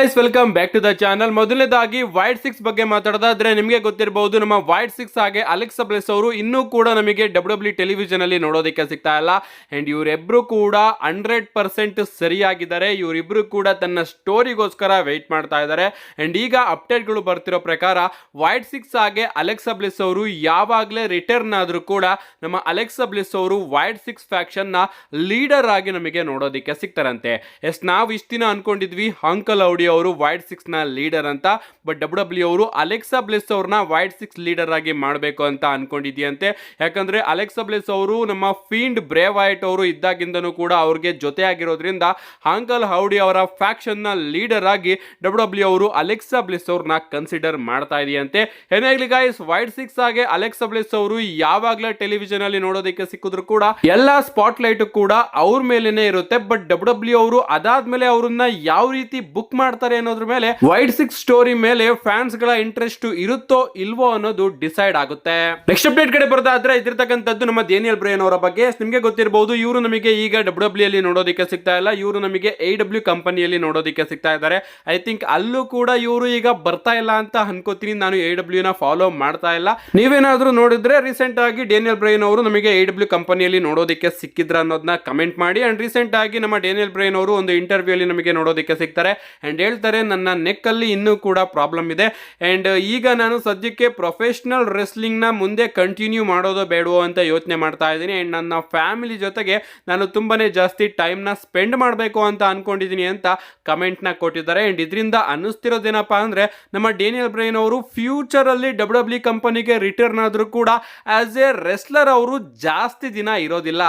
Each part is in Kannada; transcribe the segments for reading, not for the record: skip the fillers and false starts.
Guys, welcome back to the channel. ಮೊದಲನೇದಾಗಿ ವೈಡ್ ಸಿಕ್ಸ್ ಬಗ್ಗೆ ಮಾತಾಡೋದಾದ್ರೆ ನಿಮಗೆ ಗೊತ್ತಿರಬಹುದು, ನಮ್ಮ ವೈಡ್ ಸಿಕ್ಸ್ ಹಾಗೆ ಅಲೆಕ್ಸಾ ಬ್ಲೆಸ್ ಅವರು ಇನ್ನೂ ಕೂಡ ನಮಗೆ ಡಬ್ಲ್ಯೂ ಟೆಲಿವಿಷನ್ ಅಲ್ಲಿ ನೋಡೋದಕ್ಕೆ ಸಿಗ್ತಾ ಇಲ್ಲ. ಅಂಡ್ ಇವರಿಬ್ರು ಕೂಡ 100% ಸರಿಯಾಗಿದ್ದಾರೆ. ಇವರಿಬ್ರು ಕೂಡ ತನ್ನ ಸ್ಟೋರಿಗೋಸ್ಕರ ವೆಯ್ಟ್ ಮಾಡ್ತಾ ಇದ್ದಾರೆ. ಅಂಡ್ ಈಗ ಅಪ್ಡೇಟ್ಗಳು ಬರ್ತಿರೋ ಪ್ರಕಾರ ವೈಡ್ ಸಿಕ್ಸ್ ಹಾಗೆ ಅಲೆಕ್ಸಾ ಬ್ಲೆಸ್ ಅವರು ಯಾವಾಗಲೇ ರಿಟರ್ನ್ ಆದ್ರೂ ಕೂಡ ನಮ್ಮ ಅಲೆಕ್ಸಾ ಬ್ಲೆಸ್ ಅವರು ವೈಡ್ ಸಿಕ್ಸ್ ಫ್ಯಾಕ್ಷನ್ ನ ಲೀಡರ್ ಆಗಿ ನಮಗೆ ನೋಡೋದಕ್ಕೆ ಸಿಗ್ತಾರಂತೆ. ಎಸ್, ನಾವು ಇಷ್ಟ ದಿನ ಅನ್ಕೊಂಡಿದ್ವಿ ಅಂಕಲ್ ಔಡಿ ಅವರು ವೈಡ್ ಸಿಕ್ಸ್ ನ ಲೀಡರ್ ಅಂತ. ಬಟ್ ಡಬ್ಲ್ಯೂ ಅವರು ಅಲೆಕ್ಸಾ ಬ್ಲೆಸ್ ಅವ್ರನ್ನ ವೈಡ್ ಸಿಕ್ಸ್ ಲೀಡರ್ ಆಗಿ ಮಾಡಬೇಕು ಅಂತ ಅನ್ಕೊಂಡಿದ್ಯಂತೆ. ಯಾಕಂದ್ರೆ ಅಲೆಕ್ಸಾ ಬ್ಲೆಸ್ ಅವರು ನಮ್ಮ ಫೀಂಡ್ ಬ್ರೇ ವೈಟ್ ಅವರು ಇದ್ದಾಗಿಂದನೂ ಕೂಡ ಅವ್ರಿಗೆ ಜೊತೆ ಆಗಿರೋದ್ರಿಂದ ಅಂಕಲ್ ಹೌಡಿ ಅವರ ಫ್ಯಾಕ್ಷನ್ ನ ಲೀಡರ್ ಆಗಿ ಡಬ್ಲ್ಯೂ ಅವರು ಅಲೆಕ್ಸಾ ಬ್ಲೆಸ್ ಅವ್ರನ್ನ ಕನ್ಸಿಡರ್ ಮಾಡ್ತಾ ಇದೆಯಂತೆ. ಏನಾಗ್ಲಿ ಗೈಸ್, ವೈಡ್ ಸಿಕ್ಸ್ ಹಾಗೆ ಅಲೆಕ್ಸಾ ಬ್ಲೆಸ್ ಅವರು ಯಾವಾಗಲೇ ಟೆಲಿವಿಷನ್ ಅಲ್ಲಿ ನೋಡೋದಕ್ಕೆ ಸಿಕ್ಕಿದ್ರು ಕೂಡ ಎಲ್ಲಾ ಸ್ಪಾಟ್ ಲೈಟ್ ಕೂಡ ಅವ್ರ ಮೇಲೇನೆ ಇರುತ್ತೆ. ಬಟ್ ಡಬ್ಲ್ಯೂ ಅವರು ಅದಾದ್ಮೇಲೆ ಅವ್ರನ್ನ ಯಾವ ರೀತಿ ಬುಕ್ ಮಾಡ್ತಾರೆ ಅನ್ನೋದ್ರ ಮೇಲೆ ವೈಡ್ ಸಿಕ್ಸ್ ಸ್ಟೋರಿ ಮೇಲೆ ಫ್ಯಾನ್ಸ್ ಗಳ ಇಂಟ್ರೆಸ್ಟ್ ಇರುತ್ತೋ ಇಲ್ವೋ ಅನ್ನೋದು ಡಿಸೈಡ್ ಆಗುತ್ತೆ. ನೆಕ್ಸ್ಟ್ ಅಪ್ಡೇಟ್ ಕಡೆ ಬರೋದಾದ್ರೆ ಇದಿರ್ತಕ್ಕಂಥದ್ದು ನಮ್ಮ ಡೇನಿಯಲ್ ಬ್ರೈನ್ ಅವರ ಬಗ್ಗೆ. ನಿಮಗೆ ಗೊತ್ತಿರಬಹುದು, ಇವರು ನಮಗೆ ಈಗ ಡಬ್ಲ್ಯೂ ಅಲ್ಲಿ ನೋಡೋದಕ್ಕೆ ಸಿಗ್ತಾ ಇಲ್ಲ. ಇವರು ನಮಗೆ AEW ಕಂಪನಿಯಲ್ಲಿ ನೋಡೋದಕ್ಕೆ ಸಿಗ್ತಾ ಇದ್ದಾರೆ. ಐ ಥಿಂಕ್ ಅಲ್ಲೂ ಕೂಡ ಇವರು ಈಗ ಬರ್ತಾ ಇಲ್ಲ ಅಂತ ಅನ್ಕೋತೀನಿ. ನಾನು AEW ನ ಫಾಲೋ ಮಾಡ್ತಾ ಇಲ್ಲ. ನೀವೇನಾದ್ರೂ ನೋಡಿದ್ರೆ ರೀಸೆಂಟ್ ಆಗಿ ಡೇನಿಯಲ್ ಬ್ರೈನ್ ಅವರು ನಮಗೆ AEW ಕಂಪನಿಯಲ್ಲಿ ನೋಡೋದಕ್ಕೆ ಸಿಕ್ಕಿದ್ರ ಅನ್ನೋದನ್ನ ಕಮೆಂಟ್ ಮಾಡಿ. ಅಂಡ್ ರೀಸೆಂಟ್ ಆಗಿ ನಮ್ಮ ಡೇನಿಯಲ್ ಬ್ರೈನ್ ಅವರು ಒಂದು ಇಂಟರ್ವ್ಯೂ ಅಲ್ಲಿ ನಮಗೆ ನೋಡೋದಕ್ಕೆ ಸಿಗ್ತಾರೆ. ಅಂಡ್ ಹೇಳ್ತಾರೆ, ನನ್ನ ನೆಕ್ ಅಲ್ಲಿ ಇನ್ನೂ ಕೂಡ ಪ್ರಾಬ್ಲಮ್ ಇದೆ. ಅಂಡ್ ಈಗ ನಾನು ಸದ್ಯಕ್ಕೆ ಪ್ರೊಫೆಷನಲ್ ರೆಸ್ಲಿಂಗ್ ನ ಮುಂದೆ ಕಂಟಿನ್ಯೂ ಮಾಡೋದು ಬೇಡವೋ ಅಂತ ಯೋಚನೆ ಮಾಡ್ತಾ ಇದ್ದೀನಿ. ಅಂಡ್ ನನ್ನ ಫ್ಯಾಮಿಲಿ ಜೊತೆಗೆ ನಾನು ತುಂಬಾನೇ ಜಾಸ್ತಿ ಟೈಮ್ ನ ಸ್ಪೆಂಡ್ ಮಾಡಬೇಕು ಅಂತ ಅನ್ಕೊಂಡಿದ್ದೀನಿ ಅಂತ ಕಮೆಂಟ್ ನ ಕೊಟ್ಟಿದ್ದಾರೆ. ಅಂಡ್ ಇದರಿಂದ ಅನ್ನಿಸ್ತಿರೋದೇನಪ್ಪಾ ಅಂದ್ರೆ ನಮ್ಮ ಡೇನಿಯಲ್ ಬ್ರೈನ್ ಅವರು ಫ್ಯೂಚರ್ ಅಲ್ಲಿ ಡಬ್ಲ್ಯೂ ಕಂಪನಿಗೆ ರಿಟರ್ನ್ ಆದ್ರೂ ಕೂಡ ಆಸ್ ಎ ರೆಸ್ಲರ್ ಅವರು ಜಾಸ್ತಿ ದಿನ ಇರೋದಿಲ್ಲ.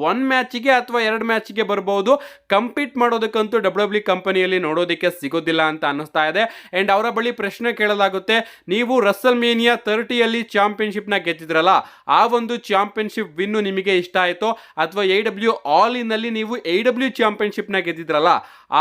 ಒನ್ ಮ್ಯಾಚಿಗೆ ಅಥವಾ 2 ಮ್ಯಾಚಿಗೆ ಬರಬಹುದು. ಕಂಪೀಟ್ ಮಾಡೋದಕ್ಕಂತೂ ಡಬ್ಲ್ಯೂ ಕಂಪನಿಯಲ್ಲಿ ನೋಡೋದಕ್ಕೆ ಸಿಗೋದಿಲ್ಲ ಅಂತ ಅನ್ನಿಸ್ತಾ ಇದೆ. ಅಂಡ್ ಅವರ ಬಳಿ ಪ್ರಶ್ನೆ ಕೇಳಲಾಗುತ್ತೆ, ನೀವು ರಸಲ್ ಮೇನಿಯಾ 30 ಚಾಂಪಿಯನ್ಶಿಪ್ ನ ಗೆದ್ದಿದ್ರಲ್ಲ, ಆ ಒಂದು ಚಾಂಪಿಯನ್ಶಿಪ್ ವಿನ್ನು ನಿಮಗೆ ಇಷ್ಟ ಆಯ್ತೋ, ಅಥವಾ AEW ಆಲ್ ಇನ್ ಅಲ್ಲಿ ನೀವು AEW ಚಾಂಪಿಯನ್ಶಿಪ್ ನ ಗೆದ್ದಿದ್ರಲ್ಲ,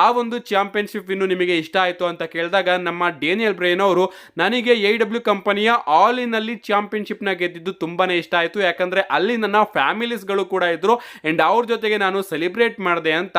ಆ ಒಂದು ಚಾಂಪಿಯನ್ಶಿಪ್ ವಿನ್ನು ನಿಮಗೆ ಇಷ್ಟ ಆಯ್ತು ಅಂತ ಕೇಳಿದಾಗ ನಮ್ಮ ಡೇನಿಯಲ್ ಬ್ರೈನ್ ಅವರು, ನನಗೆ AEW ಕಂಪನಿಯ ಆಲ್ ಇನ್ ಅಲ್ಲಿ ಚಾಂಪಿಯನ್ಶಿಪ್ ನ ಗೆದ್ದಿದ್ದು ತುಂಬಾನೇ ಇಷ್ಟ ಆಯ್ತು. ಯಾಕಂದ್ರೆ ಅಲ್ಲಿ ನನ್ನ ಫ್ಯಾಮಿಲೀಸ್ ಗಳು ಕೂಡ ಇದ್ರು. ಅಂಡ್ ಅವ್ರ ಜೊತೆಗೆ ನಾನು ಸೆಲೆಬ್ರೇಟ್ ಮಾಡಿದೆ ಅಂತ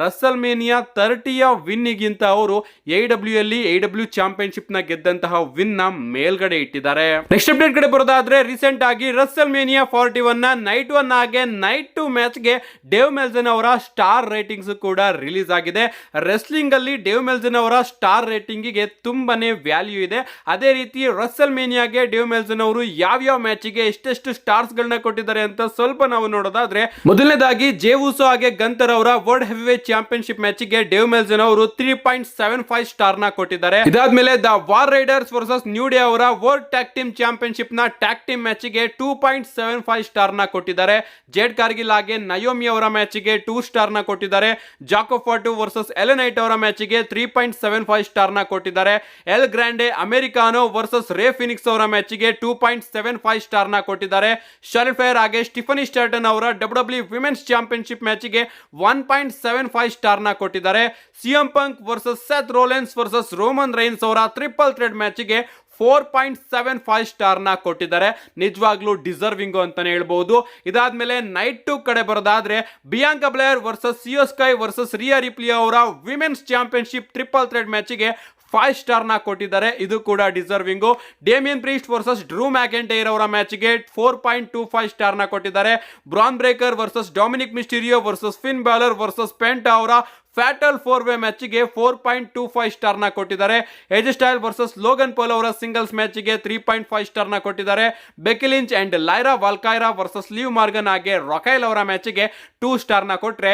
ರಸಲ್ ಮೇನಿಯಾ 30ಯ ವಿನ್ನಿಗಿಂತ ಅವರು AEW ಅಲ್ಲಿ AEW ಚಾಂಪಿಯನ್ಶಿಪ್ ನ ಗೆದ್ದಂತಹ ವಿನ್ ನ ಮೇಲ್ಗಡೆ ಇಟ್ಟಿದ್ದಾರೆ. ನೆಕ್ಸ್ಟ್ ಅಪ್ಡೇಟ್ ಕಡೆ ಬರೋದಾದ್ರೆ ರೀಸೆಂಟ್ ಆಗಿ ರಸಲ್ ಮೇನಿಯಾ 41 ನ ನೈಟ್ 1 ಹಾಗೆ ನೈಟ್ 2 ಮ್ಯಾಚ್ ಗೆ ಡೇವ್ ಮೆಲ್ಸನ್ ಅವರ ಸ್ಟಾರ್ ರೇಟಿಂಗ್ಸ್ ಕೂಡ ರಿಲೀಸ್ ಆಗಿದೆ. ರೆಸ್ಲಿಂಗ್ ಅಲ್ಲಿ ಡೇವ್ ಮೆಲ್ಸನ್ ಅವರ ಸ್ಟಾರ್ ರೇಟಿಂಗ್ ಗೆ ತುಂಬಾನೇ ವ್ಯಾಲ್ಯೂ ಇದೆ. ಅದೇ ರೀತಿ ರಸಲ್ ಮೇನಿಯಾಗೆ ಡೇವ್ ಮೆಲ್ಸನ್ ಅವರು ಯಾವ ಮ್ಯಾಚ್ ಗೆ ಎಷ್ಟೆಷ್ಟು ಸ್ಟಾರ್ಸ್ ಗಳನ್ನ ಕೊಟ್ಟಿದ್ದಾರೆ ಅಂತ ಸ್ವಲ್ಪ ನಾವು ನೋಡೋದಾದ್ರೆ, ಮೊದಲನೇದಾಗಿ ಜೇ ಉಸೋ ಹಾಗೆ ಗಂತರ್ ಅವರ ವರ್ಲ್ಡ್ ಹೆವಿವೇಟ್ ಚಾಂಪಿಯನ್ಶಿಪ್ ಮ್ಯಾಚ್ ಗೆ ಡೇವ್ ಮೆಲ್ಸನ್ ಅವರು 3.75 ಸ್ಟಾರ್ ನ ಕೊಟ್ಟಿದ್ದಾರೆ. ಇದಾದ್ಮೇಲೆ the war Riders versus new day ಅವರ ವರ್ಲ್ಡ್ ಟ್ಯಾಗ್ ಟೀಮ್ ಚಾಂಪಿಯನ್ಶಿಪ್ ನ ಟ್ಯಾಗ್ ಟೀಮ್ ಮ್ಯಾಚ್ ಗೆ 2.75 ಸ್ಟಾರ್ ನ ಕೊಟ್ಟಿದ್ದಾರೆ. ಜೇಡ್ ಕಾರ್ಗಿಲ್ ಹಾಗೆ ನಯೋಮಿ ಅವರ ಮ್ಯಾಚ್ ಗೆ 2 ಸ್ಟಾರ್ ನ ಕೊಟ್ಟಿದ್ದಾರೆ. ಜಾಕೋ ಫಾಟು ವರ್ಸಸ್ ಎಲೆನೈಟ್ ಅವರ ಮ್ಯಾಚ್ ಗೆ 3.75 ಸ್ಟಾರ್ ನ ಕೊಟ್ಟಿದ್ದಾರೆ. ಎಲ್ ಗ್ರಾಂಡೆ ಅಮೆರಿಕಾನೋ ವರ್ಸಸ್ ರೇ ಫಿನಿಕ್ಸ್ ಅವರ ಮ್ಯಾಚ್ ಗೆ 2.75 ಸ್ಟಾರ್ ನ ಕೊಟ್ಟಿದ್ದಾರೆ. ಶಾರ್ಲೆಟ್ ಫ್ಲೇರ್ ಹಾಗೆ ಸ್ಟಿಫನಿ ಸ್ಟಾರ್ಟನ್ ಅವರ ಡಬ್ಲ್ಯೂ ವಿಮೆನ್ಸ್ ಚಾಂಪಿಯನ್ಶಿಪ್ ಮ್ಯಾಚ್ ಗೆ 1.75 ಸ್ಟಾರ್ ನ ಕೊಟ್ಟಿದ್ದಾರೆ. CM Punk versus Seth Rollins versus Roman Reigns ಅವರ ಟ್ರಿಪಲ್ ಥ್ರೆಡ್ ಮ್ಯಾಚ್ ಗೆ 4.75 ಸ್ಟಾರ್ ನ ಕೊಟ್ಟಿದ್ದಾರೆ. ನಿಜವಾಗ್ಲೂ ಡಿಸರ್ವಿಂಗ್ ಅಂತಾನೆ ಹೇಳ್ಬಹುದು. ಇದಾದ್ಮೇಲೆ ನೈಟ್ 2 ಕಡೆ ಬರೋದಾದ್ರೆ Bianca Belair versus Iyo Sky versus Rhea Ripley ಅವರ women's championship triple threat match ಗೆ 5 ಸ್ಟಾರ್ ನ ಕೊಟ್ಟಿದ್ದಾರೆ. ಇದು ಕೂಡ deserving. Damian Priest versus Drew McIntyre ಅವರ ಮ್ಯಾಚ್ ಗೆ 4.25 ಸ್ಟಾರ್ ನ ಕೊಟ್ಟಿದ್ದಾರೆ. Bron Breakker versus Dominik Mysterio versus Finn Balor versus Penta ಅವರ ಫ್ಯಾಟಲ್ 4-ವೇ ಮ್ಯಾಚ್ ಗೆ 4.25 ಸ್ಟಾರ್ ನ ಕೊಟ್ಟಿದ್ದಾರೆ. AJ Styles versus Logan Paul ಅವರ ಸಿಂಗಲ್ಸ್ ಮ್ಯಾಚ್ ಗೆ 3.5 ಸ್ಟಾರ್ ನ ಕೊಟ್ಟಿದ್ದಾರೆ. ಬೆಕಿ Lynch and Lyra Valkyria versus Liv Morgan ಹಾಗೆ ರೊಕೈಲ್ ಅವರ ಮ್ಯಾಚ್ ಗೆ 2 ಸ್ಟಾರ್ ನ ಕೊಟ್ರೆ,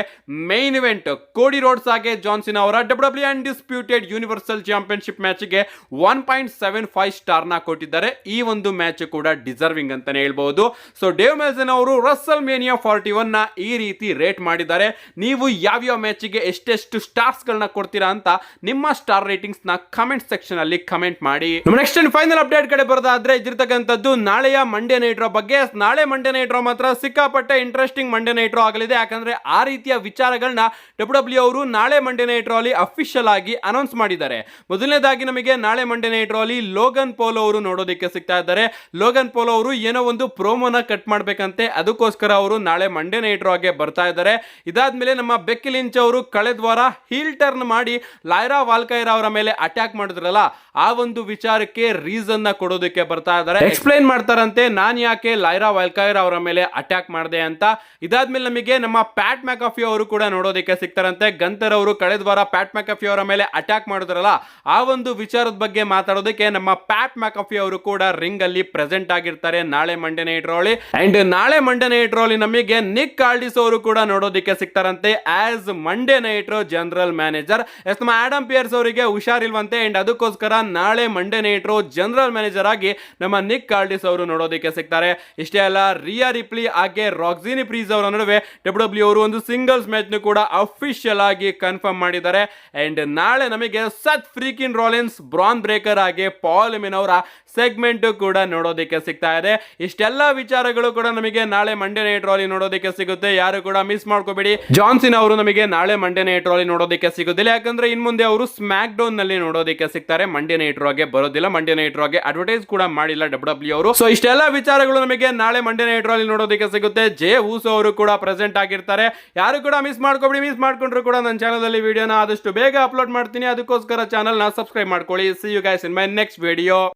ಮೈನ್ ಇವೆಂಟ್ ಕೋಡಿ ರೋಡ್ಸ್ ಹಾಗೆ ಜಾನ್ಸಿನ್ ಅವರ W undisputed universal championship match ಗೆ 1.75 ಸ್ಟಾರ್ ನ ಕೊಟ್ಟಿದ್ದಾರೆ. ಈ ಒಂದು ಮ್ಯಾಚ್ ಕೂಡ ಡಿಸರ್ವಿಂಗ್ ಅಂತಾನೆ ಹೇಳ್ಬಹುದು. ಸೊ ಡೇವ್ ಮೆಲ್ಸನ್ ಅವರು ರಸಲ್ ಮೇನಿಯಾ 41 ನ ಈ ರೀತಿ ರೇಟ್ ಮಾಡಿದ್ದಾರೆ. ನೀವು ಯಾವ ಮ್ಯಾಚ್ ಗೆ ಎಷ್ಟು ಸ್ಟಾರ್ಸ್ ಗಳನ್ನ ಕೊಡ್ತೀರಾ ಅಂತ ನಿಮ್ಮ ಸ್ಟಾರ್ ರೇಟಿಂಗ್ಸ್ ನ ಕಮೆಂಟ್ ಸೆಕ್ಷನ್ ಅಲ್ಲಿ ಕಮೆಂಟ್ ಮಾಡಿ. ನೆಕ್ಸ್ಟ್ ಅಂಡ್ ಫೈನಲ್ ಅಪ್ಡೇಟ್ ಕಡೆ ಬರೋದಾದ್ರೆ ಇದಿರ್ತಕ್ಕಂಥದ್ದು ನಾಳೆಯ ಮಂಡೇ ನೈಟ್ ರಾ ಬಗ್ಗೆ. ನಾಳೆ ಮಂಡೇ ನೈಟ್ ರಾ ಮಾತ್ರ ಸಿಕ್ಕಾಪಟ್ಟೆ ಇಂಟ್ರೆಸ್ಟಿಂಗ್ ಮಂಡೇ ನೈಟ್ ರಾ ಆಗಲಿದೆ. ಯಾಕಂದ್ರೆ ಆ ರೀತಿಯ ವಿಚಾರಗಳನ್ನ ಡಬ್ಲ್ಯೂ ಅವರು ನಾಳೆ ಮಂಡೇ ನೈಟ್ ರಾ ಅಲ್ಲಿ ಅಫಿಷಿಯಲ್ ಆಗಿ ಅನೌನ್ಸ್ ಮಾಡಿದ್ದಾರೆ. ಮೊದಲನೇದಾಗಿ ನಮಗೆ ನಾಳೆ ಮಂಡೇ ನೈಟ್ ರಾ ಅಲ್ಲಿ ಲೋಗನ್ ಪೋಲ್ ಅವರು ನೋಡೋದಕ್ಕೆ ಸಿಗ್ತಾ ಇದ್ದಾರೆ. ಲೋಗನ್ ಪೋಲ್ ಅವರು ಏನೋ ಒಂದು ಪ್ರೋಮೋನ ಕಟ್ ಮಾಡ್ಬೇಕಂತೆ, ಅದಕ್ಕೋಸ್ಕರ ಅವರು ನಾಳೆ ಮಂಡೇ ನೈಟ್ ರಾ ಗೆ ಬರ್ತಾ ಇದ್ದಾರೆ. ಇದಾದ್ಮೇಲೆ ನಮ್ಮ ಬೆಕ್ಕಿ ಲಿಂಚ್ ಅವರು ಕಳೆದ ದ್ವಾರ ಹೀಲ್ ಟರ್ನ್ ಮಾಡಿ ಲೈರಾ ವಾಲ್ಕೈರಾ ಅವರ ಮೇಲೆ ಅಟ್ಯಾಕ್ ಮಾಡಿದ್ರಲ್ಲ, ಆ ಒಂದು ವಿಚಾರಕ್ಕೆ ರೀಸನ್ ನ ಕೊಡೋದಕ್ಕೆ ಬರ್ತಾ ಇದ್ದಾರೆ. ಎಕ್ಸ್ಪ್ಲೈನ್ ಮಾಡ್ತಾರಂತೆ ನಾನ್ ಯಾಕೆ ಲೈರಾ ವಾಲ್ಕೈರಾ ಅವರ ಮೇಲೆ ಅಟ್ಯಾಕ್ ಮಾಡಿದೆ ಅಂತ. ಇದಾದ್ಮೇಲೆ ನಮಗೆ ನಮ್ಮ ಪ್ಯಾಟ್ ಮ್ಯಾಕಾಫಿ ಅವರು ಕೂಡ ನೋಡೋದಕ್ಕೆ ಸಿಗ್ತಾರಂತೆ. ಗಂತರ್ ಅವರು ಕಳೆದ ವಾರ ಪ್ಯಾಟ್ ಮ್ಯಾಕಾಫಿ ಅವರ ಮೇಲೆ ಅಟ್ಯಾಕ್ ಮಾಡಿದ್ರಲ್ಲ, ಆ ಒಂದು ವಿಚಾರದ ಬಗ್ಗೆ ಮಾತಾಡೋದಕ್ಕೆ ನಮ್ಮ ಪ್ಯಾಟ್ ಮ್ಯಾಕಾಫಿ ಅವರು ಕೂಡ ರಿಂಗ್ ಅಲ್ಲಿ ಪ್ರೆಸೆಂಟ್ ಆಗಿರ್ತಾರೆ ನಾಳೆ ಮಂಡೇ ನೈಟ್ ರೋಲಿ. ಅಂಡ್ ನಾಳೆ ಮಂಡೇ ನೈಟ್ ರೋಲಿ ನಮಗೆ ನಿಕ್ ಕಾರ್ಡಿಸ್ ಅವರು ಕೂಡ ನೋಡೋದಕ್ಕೆ ಸಿಗ್ತಾರಂತೆ as Monday night general manager. ನಮ್ಮ ಆಡಮ್ ಪಿಯರ್ಸ್ ಅವರಿಗೆ ಹುಷಾರಿಲ್ವಂತೆ, ಅಂಡ್ ಅದಕ್ಕೋಸ್ಕರ ನಾಳೆ ಮಂಡೇ ನೈಟ್ ಜನರಲ್ ಮ್ಯಾನೇಜರ್ ಆಗಿ ನಮ್ಮ ನಿಕ್ ಕಾರ್ಡಿಸ್ ಅವರು ನೋಡೋದಕ್ಕೆ ಸಿಗ್ತಾರೆ. ಇಷ್ಟೇ ಅಲ್ಲ, ರಿಯಾ ರಿಪ್ಲಿ ಹಾಗೆ ರಾಕ್ಸಿನಿ ಪ್ರೀಸ್ ಅವರ ನಡುವೆ ಡಬ್ಲ್ಯೂ ಅವರು ಒಂದು ಸಿಂಗಲ್ಸ್ ಮ್ಯಾಚ್ ನು ಕೂಡ ಅಫಿಷಿಯಲ್ ಆಗಿ ಕನ್ಫರ್ಮ್ ಮಾಡಿದ್ದಾರೆ. ಅಂಡ್ ನಾಳೆ ನಮಗೆ ಸತ್ ಫ್ರೀಕಿನ್ ರಾಲಿನ್ಸ್, ಬ್ರಾನ್ ಬ್ರೇಕರ್ ಹಾಗೆ ಪಾಲ್ ಎಮಿನ್ ಅವರ ಸೆಗ್ಮೆಂಟ್ ಕೂಡ ನೋಡೋದಕ್ಕೆ ಸಿಗ್ತಾ ಇದೆ. ಇಷ್ಟೆಲ್ಲ ವಿಚಾರಗಳು ಕೂಡ ನಮಗೆ ನಾಳೆ ಮಂಡೇ ನೈಟ್ ರಾಲಿ ನೋಡೋದಕ್ಕೆ ಸಿಗುತ್ತೆ. ಯಾರು ಕೂಡ ಮಿಸ್ ಮಾಡ್ಕೋಬೇಡಿ. ಜಾನ್ಸಿನ್ ಅವರು ನಮಗೆ ನಾಳೆ ಮಂಡೇ ನೈಟ್ ರಾಲಿ ನೋಡೋದಕ್ಕೆ ಸಿಗೋದಿಲ್ಲ, ಯಾಕಂದ್ರೆ ಇನ್ ಮುಂದೆ ಅವರು ಸ್ಮ್ಯಾಕ್ ಡೌನ್ ನಲ್ಲಿ ನೋಡೋದಕ್ಕೆ ಸಿಗ್ತಾರೆ. ಮಂಡೇ ನೈಟ್ ರಾಗೆ ಬರೋದಿಲ್ಲ, ಮಂಡೇ ನೈಟ್ ರಾಗೆ ಅಡ್ವರ್ಟೈಸ್ ಕೂಡ ಮಾಡಿಲ್ಲ ಡಬ್ಲ್ಯೂ ಅವರು. ಸೊ ಇಷ್ಟೆಲ್ಲ ವಿಚಾರಗಳು ನಮಗೆ ನಾಳೆ ಮಂಡೇ ನೈಟ್ ರಾಲಿ ನೋಡೋದಕ್ಕೆ ಸಿಗುತ್ತೆ. ಜೇ ಊಸೋ ಅವರು ಕೂಡ ಪ್ರೆಸೆಂಟ್ ಆಗಿರ್ತಾರೆ. ಯಾರು ಕೂಡ ಮಿಸ್ ಮಾಡ್ಕೋಬೇಡಿ. ಮಿಸ್ ಮಾಡ್ಕೊಂಡ್ರು ಕೂಡ ನನ್ನ ಚಾನಲ್ ಅಲ್ಲಿ ವಿಡಿಯೋನ ಆದಷ್ಟು ಬೇಗ ಅಪ್ಲೋಡ್ ಮಾಡ್ತೀನಿ, ಅದಕ್ಕೋಸ್ಕರ ಚಾನಲ್ ನ ಸಬ್ಸ್ಕ್ರೈಬ್ ಮಾಡ್ಕೊಳ್ಳಿ. See you guys in my next video.